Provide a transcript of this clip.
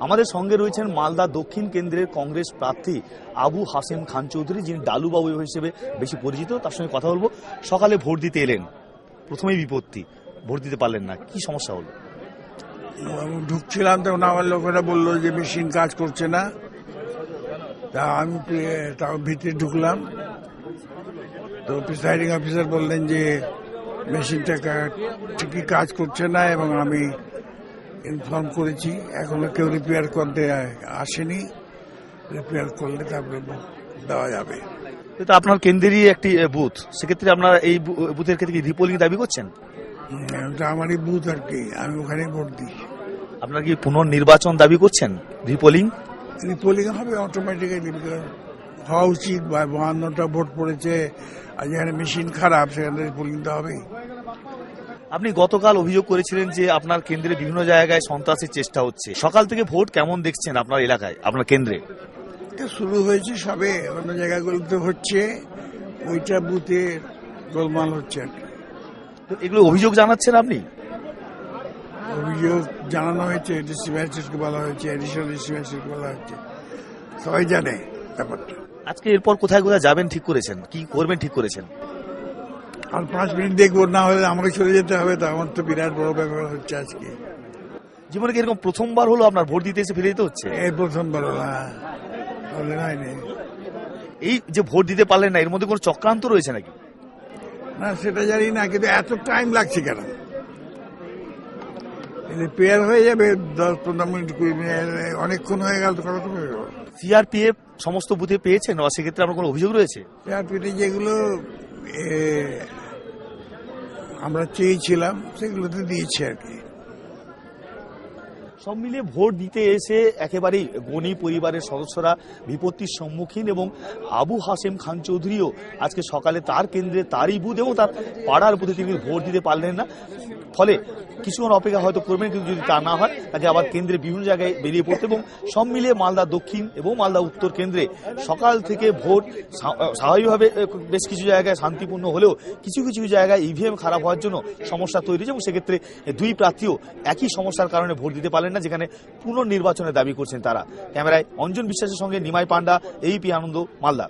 আমাদের সঙ্গে রয়েছেন মালদা দক্ষিণ কেন্দ্রের কংগ্রেস প্রার্থী আবু হাসেম খান চৌধুরী, যিনি ডালুবাবু হিসেবে বেশি পরিচিত। তার সঙ্গে কথা বলবো। সকালে ভোট দিতে এলেন, প্রথমেই বিপত্তি, ভোট দিতে পারলেন না, কি সমস্যা হলো? ঢুকছিলাম তখন আমার লোকেরা বললো যে মেশিন কাজ করছে না। তা আমি তাও ভিতরে ঢুকলাম, তো প্রিসাইডিং অফিসার বললেন যে মেশিনটা ঠিকই কাজ করছে না এবং আমি ইনফর্ম করেছি, এখনো কেউ রিপেয়ার করতে আসেনি। রিপেয়ার করলে তারপরে দেওয়া যাবে। তো আপনার কেন্দ্রেরই একটি বুথ, সেক্ষেত্রে আপনার এই বুথের ক্ষেত্রে রিপোলিং দাবি করছেন? ওটা আমারই বুথ আর কি, আমি ওখানে ভোট দিই। আপনার কি পুনর্নির্বাচন দাবি করছেন? রিপোলিং হবে অটোমেটিক্যালি, হওয়া উচিত। 52টা ভোট পড়েছে, আর যেখানে মেশিন খারাপ সেখানে রিপোলিং তো হবেই। আপনি গতকাল অভিযোগ করেছিলেন যে আপনার কেন্দ্রে বিভিন্ন জায়গায় সন্ত্রাসের চেষ্টা হচ্ছে। সকাল থেকে ভোট কেমন দেখছেন আপনার এলাকায়, আপনার কেন্দ্রে? শুরু হয়েছে সবে, অন্য জায়গাগুলোতে হচ্ছে, ওইটা বুথে গোলমাল হচ্ছে আর কি। তো এগুলো অভিযোগ জানাচ্ছেন আপনি? অভিযোগ জানানো হয়েছে, ডিসি ম্যাজিস্ট্রেটকে বলা হয়েছে, এডিশনাল ডিসি ম্যাজিস্ট্রেটকে বলা হয়েছে, সবাই জানে ব্যাপারটা। আজকে এরপর কোথায় কোথায় যাবেন ঠিক করেছেন, কি করবেন ঠিক করেছেন? আর 5 মিনিট দেখবো, না হলে আমাকে চলে যেতে হবে। তো আমার তো বিরাট বড় ব্যাপার হচ্ছে আজকে। জীবনে কি এরকম প্রথমবার হলো আপনার ভোট দিতে এসে ফিরে যেতে হচ্ছে? এই প্রথমবার হয়নি। এই যে ভোট দিতে পারলেন না, এর মধ্যে কোনো চক্রান্ত রয়েছে নাকি? না সেটা জানি না, কিন্তু এত টাইম লাগছে কেন? রিপেয়ার হয়ে যাবে 10-15 মিনিট, 20 মিনিট, অনেকক্ষণ হয়ে গেল তো কত হয়ে গেল। সিআরপিএফ সমস্ত বুথে পেয়েছেন, সেক্ষেত্রে আপনার কোনো অভিযোগ রয়েছে? সিআরপিতে যেগুলো আমরা চেয়েছিলাম সেগুলোতে দিয়েছি আর কি। সব মিলিয়ে ভোট দিতে এসে একেবারেই গণি পরিবারের সদস্যরা বিপত্তির সম্মুখীন, এবং আবু হাসেম খান চৌধুরীও আজকে সকালে তার কেন্দ্রে, তারই বুথ এবং তার পাড়ার বুথে তিনি ভোট দিতে পারলেন না। ফলে কিছুক্ষণ অপেক্ষা হয়তো করবেন, কিন্তু যদি তা না হয় তাকে আবার কেন্দ্রে বিভিন্ন জায়গায় বেরিয়ে পড়তে। এবং সব মিলিয়ে মালদা দক্ষিণ এবং মালদা উত্তর কেন্দ্রে সকাল থেকে ভোট স্বাভাবিকভাবে বেশ কিছু জায়গায় শান্তিপূর্ণ হলেও কিছু কিছু জায়গায় ইভিএম খারাপ হওয়ার জন্য সমস্যা তৈরি হয়েছে, এবং সেক্ষেত্রে দুই প্রার্থীও একই সমস্যার কারণে ভোট দিতে পারলেন না, যেখানে পুনর্নির্বাচনের দাবি করছেন তারা। ক্যামেরায় অঞ্জন বিশ্বাসের সঙ্গে নিমাই পান্ডা, ABP আনন্দ, মালদা।